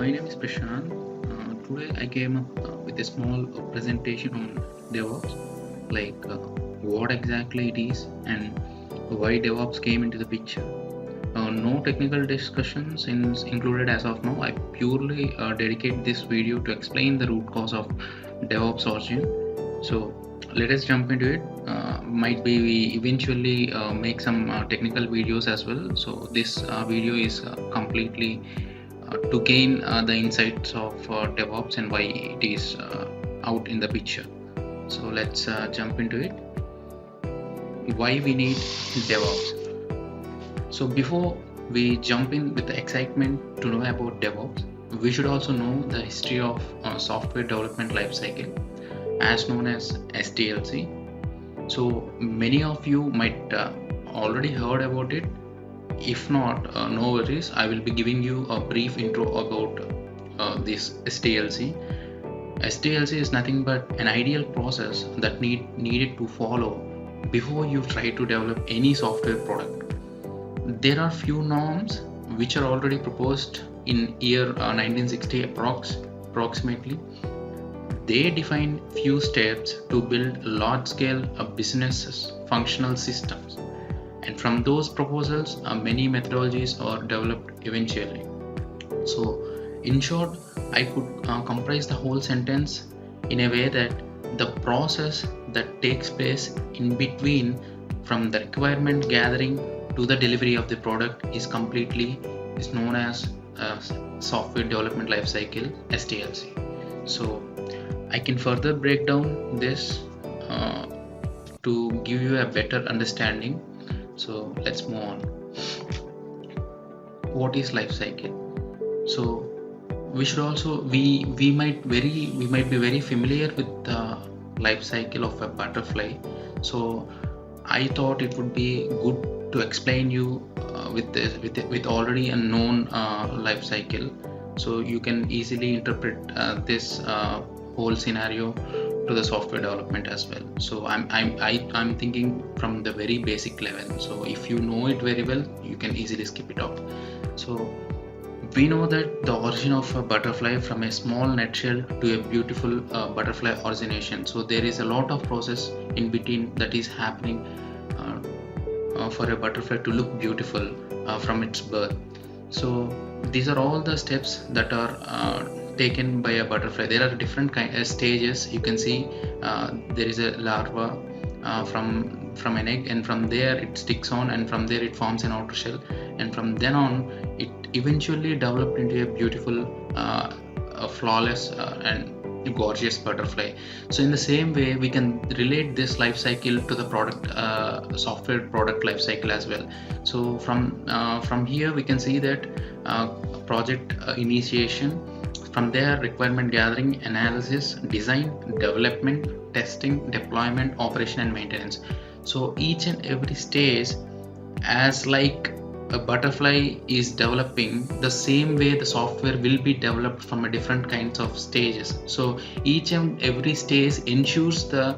My name is Prashant. Today I came up with a small presentation on DevOps, like what exactly it is and why DevOps came into the picture. No technical discussions included as of now. I purely dedicate this video to explain the root cause of DevOps origin. So let us jump into it. Might be we eventually make some technical videos as well. So this video is completely to gain the insights of DevOps and why it is out in the picture. So let's jump into it. Why we need DevOps. So before we jump in with the excitement to know about DevOps, we should also know the history of software development lifecycle, as known as SDLC. So many of you might already heard about it. If not, no worries, I will be giving you a brief intro about this SDLC. SDLC is nothing but an ideal process that needed to follow before you try to develop any software product. There are few norms which are already proposed in year 1960 approximately. They define few steps to build large-scale business functional systems. And from those proposals, many methodologies are developed eventually. So in short, I could comprise the whole sentence in a way that the process that takes place in between from the requirement gathering to the delivery of the product is known as software development lifecycle, SDLC. So I can further break down this to give you a better understanding. So let's move on. What is life cycle? So we should also we might be very familiar with the life cycle of a butterfly. So I thought it would be good to explain you with already a known life cycle, so you can easily interpret this whole scenario to the software development as well. So I'm thinking from the very basic level. So if you know it very well, you can easily skip it out. So we know that the origin of a butterfly from a small nutshell to a beautiful butterfly origination. So there is a lot of process in between that is happening for a butterfly to look beautiful from its birth. So these are all the steps that are taken by a butterfly. There are different stages. You can see there is a larva from an egg, and from there it sticks on, and from there it forms an outer shell, and from then on it eventually developed into a beautiful a flawless and gorgeous butterfly. So in the same way, we can relate this life cycle to the product software product life cycle as well. So from here we can see that project initiation, from there requirement gathering, analysis, design, development, testing, deployment, operation and maintenance. So each and every stage, as like a butterfly is developing, the same way the software will be developed from a different kinds of stages. So each and every stage ensures the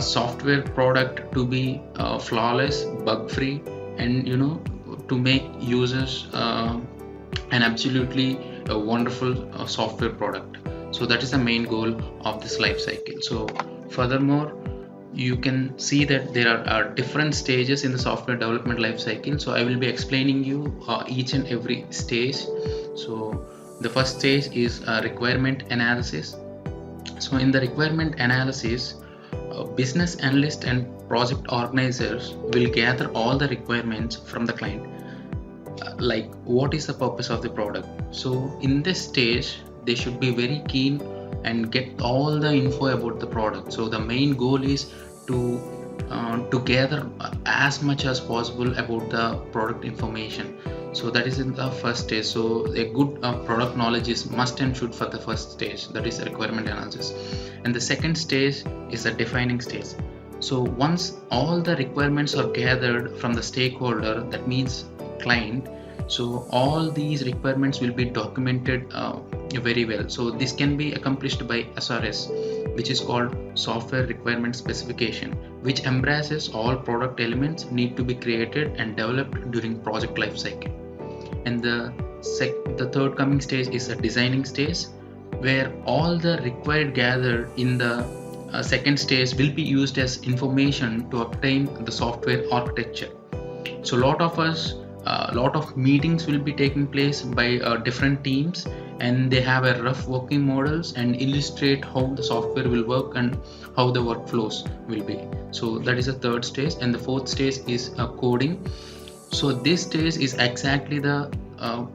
software product to be flawless, bug free, and to make users an absolutely wonderful software product. So that is the main goal of this life cycle. So furthermore, you can see that there are different stages in the software development life cycle. So I will be explaining you each and every stage. So the first stage is requirement analysis. So in the requirement analysis, business analysts and project organizers will gather all the requirements from the client, like what is the purpose of the product. So in this stage, they should be very keen and get all the info about the product. So the main goal is to gather as much as possible about the product information. So that is in the first stage. So a good product knowledge is must and should for the first stage, that is requirement analysis. And the second stage is the defining stage. So once all the requirements are gathered from the stakeholder, that means client, so all these requirements will be documented very well. So this can be accomplished by SRS, which is called software requirement specification, which embraces all product elements need to be created and developed during project life cycle. And the the third coming stage is a designing stage, where all the required gathered in the second stage will be used as information to obtain the software architecture. So lot of meetings will be taking place by different teams, and they have a rough working models and illustrate how the software will work and how the workflows will be. So that is the third stage. And the fourth stage is coding. So this stage is exactly the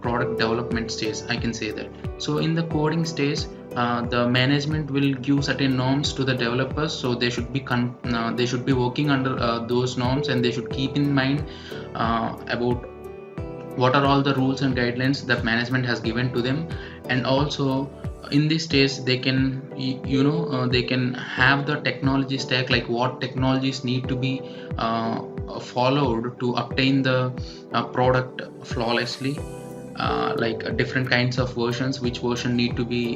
product development stage, I can say that. So in the coding stage, the management will give certain norms to the developers, so they should be working under those norms, and they should keep in mind about what are all the rules and guidelines that management has given to them. And also in this stage they can they can have the technology stack, like what technologies need to be followed to obtain the product flawlessly, like different kinds of versions, which version need to be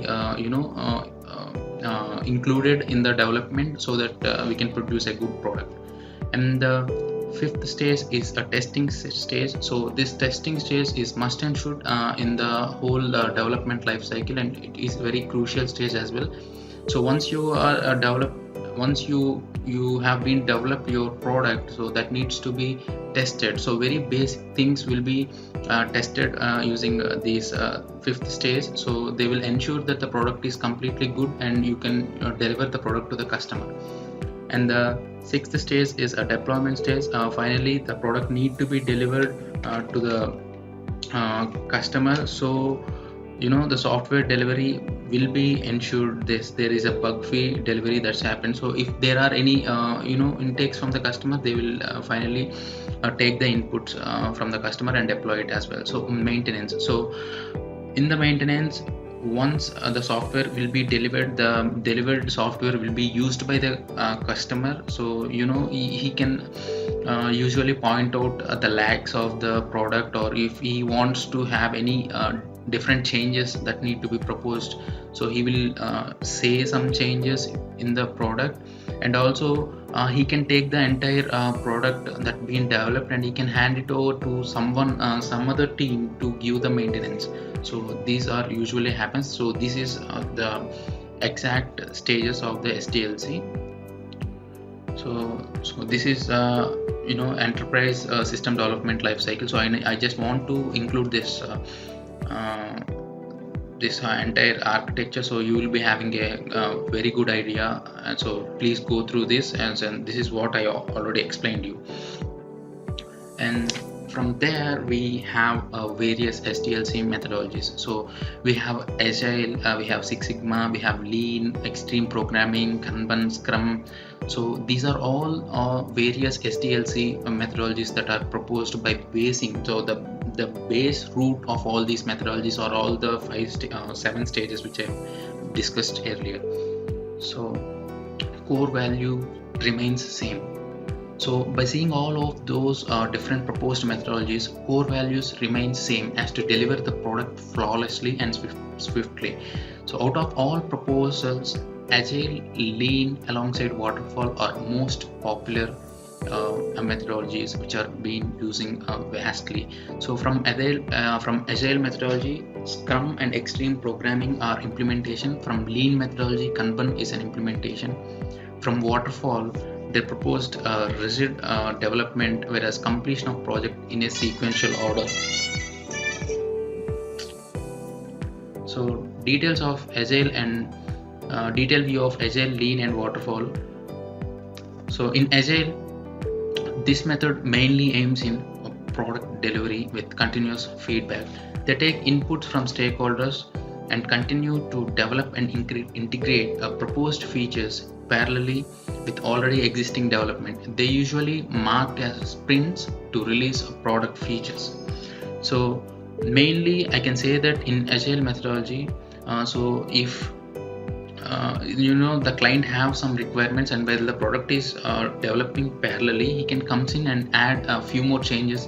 included in the development, so that we can produce a good product. And the fifth stage is a testing stage. So this testing stage is must and should in the whole development life cycle, and it is very crucial stage as well. So once you are once you have been developed your product, so that needs to be tested. So very basic things will be tested using this fifth stage. So they will ensure that the product is completely good and you can deliver the product to the customer. And the sixth stage is a deployment stage. Finally the product need to be delivered to the customer. So the software delivery will be ensured there is a bug free delivery that's happened. So if there are any intakes from the customer, they will finally take the inputs from the customer and deploy it as well. So maintenance. So in the maintenance, once the software will be delivered, the delivered software will be used by the customer. So he can usually point out the lags of the product, or if he wants to have any different changes that need to be proposed, so he will say some changes in the product. And also he can take the entire product that been developed and he can hand it over to someone, some other team to give the maintenance. So these are usually happens. So this is the exact stages of the SDLC. So this is enterprise system development life cycle. So I just want to include this entire architecture, so you will be having a very good idea. And so please go through this, and this is what I already explained you. And from there we have various SDLC methodologies. So we have Agile, we have Six Sigma, we have Lean, Extreme Programming, Kanban, Scrum. So these are all various SDLC methodologies that are proposed by basing. So the base root of all these methodologies are all the 7 stages which I discussed earlier. So core value remains same. So by seeing all of those different proposed methodologies, core values remain same as to deliver the product flawlessly and swiftly. So out of all proposals, Agile, Lean alongside Waterfall are most popular methodologies which are being using vastly. So from Agile methodology, Scrum and Extreme Programming are implementation. From Lean methodology, Kanban is an implementation. From Waterfall, they proposed rigid development, whereas completion of project in a sequential order. So details of Agile and detailed view of Agile, Lean and Waterfall. So in Agile, this method mainly aims in product delivery with continuous feedback. They take inputs from stakeholders and continue to develop and integrate proposed features parallelly with already existing development. They usually mark as sprints to release product features. So mainly I can say that in Agile methodology, so if the client have some requirements, and while the product is developing parallelly, he can comes in and add a few more changes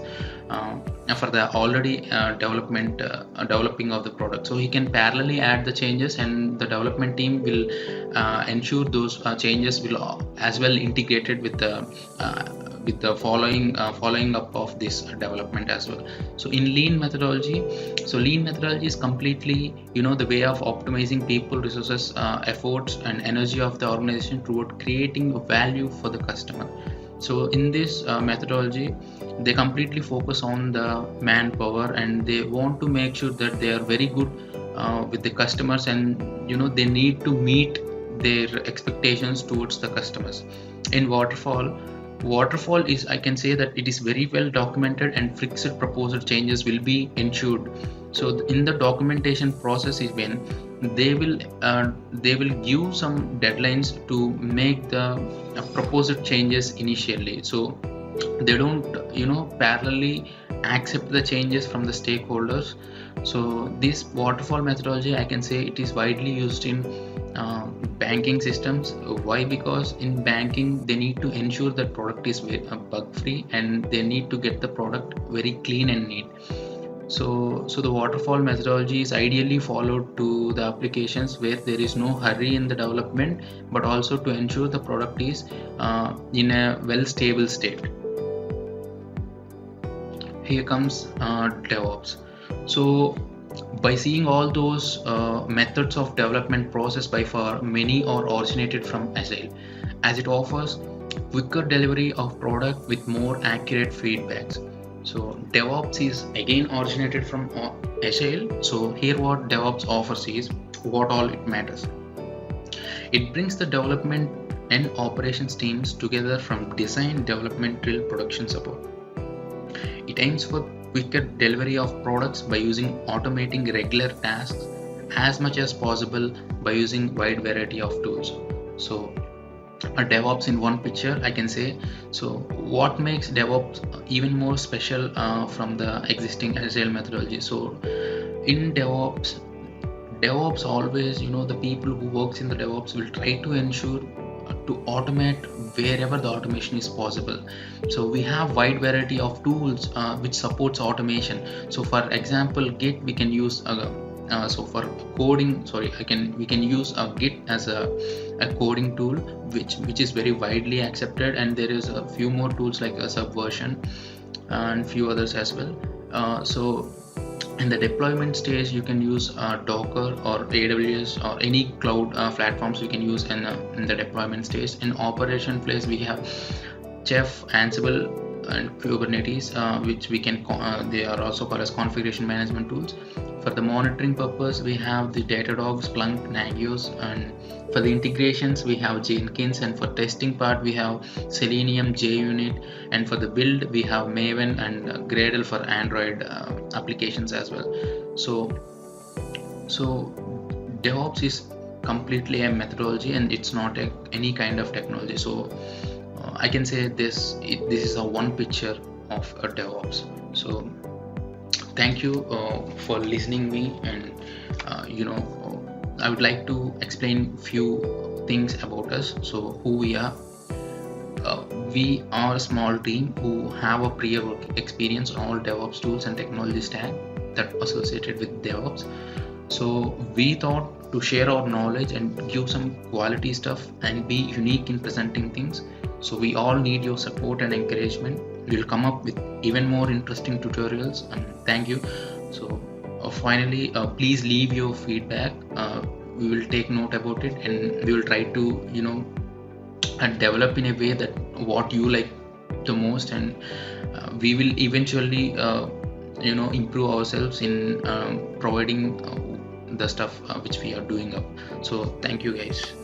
for the already developing of the product. So he can parallelly add the changes, and the development team will ensure those changes will as well integrated with the with the following up of this development as well. So in lean methodology, so lean methodology is completely, the way of optimizing people, resources, efforts and energy of the organization toward creating value for the customer. So in this methodology, they completely focus on the manpower, and they want to make sure that they are very good with the customers, and they need to meet their expectations towards the customers. In waterfall is, I can say that it is very well documented, and fixed proposed changes will be ensured. So in the documentation process is when they will give some deadlines to make the proposed changes initially. So they don't parallelly accept the changes from the stakeholders. So this waterfall methodology, I can say it is widely used in banking systems. Why? Because in banking they need to ensure that product is bug free, and they need to get the product very clean and neat. So the waterfall methodology is ideally followed to the applications where there is no hurry in the development, but also to ensure the product is in a well stable state. Here comes DevOps. So by seeing all those methods of development process, by far many are originated from Agile, as it offers quicker delivery of product with more accurate feedbacks. So DevOps is again originated from Agile. So here what DevOps offers is what all it matters. It brings the development and operations teams together from design, development till production support. It aims for quicker delivery of products by automating regular tasks as much as possible by using wide variety of tools. So a DevOps in one picture, I can say. So what makes DevOps even more special from the existing Agile methodology? So in DevOps always, the people who works in the DevOps will try to ensure to automate wherever the automation is possible. So we have wide variety of tools which supports automation. So for example, Git we can use so for coding, we can use Git as a coding tool, which is very widely accepted, and there is a few more tools like a Subversion and few others as well. So in the deployment stage, you can use Docker or AWS or any cloud platforms you can use in the deployment stage. In operation phase, we have Chef, Ansible and Kubernetes, which we can they are also called as configuration management tools. For the monitoring purpose, we have the Datadog, Splunk, Nagios, and for the integrations we have Jenkins, and for testing part we have Selenium, JUnit, and for the build we have Maven and Gradle for Android applications as well. So DevOps is completely a methodology, and it's not any kind of technology. So I can say this is a one picture of a DevOps. So thank you for listening me, and I would like to explain few things about us. So who we are. We are a small team who have a prior work experience on all DevOps tools and technology stack that associated with DevOps. So we thought to share our knowledge and give some quality stuff and be unique in presenting things. So we all need your support and encouragement. We'll come up with even more interesting tutorials, and thank you. So finally, please leave your feedback. We will take note about it, and we will try to and develop in a way that what you like the most, and we will eventually improve ourselves in providing the stuff which we are doing up. So thank you guys.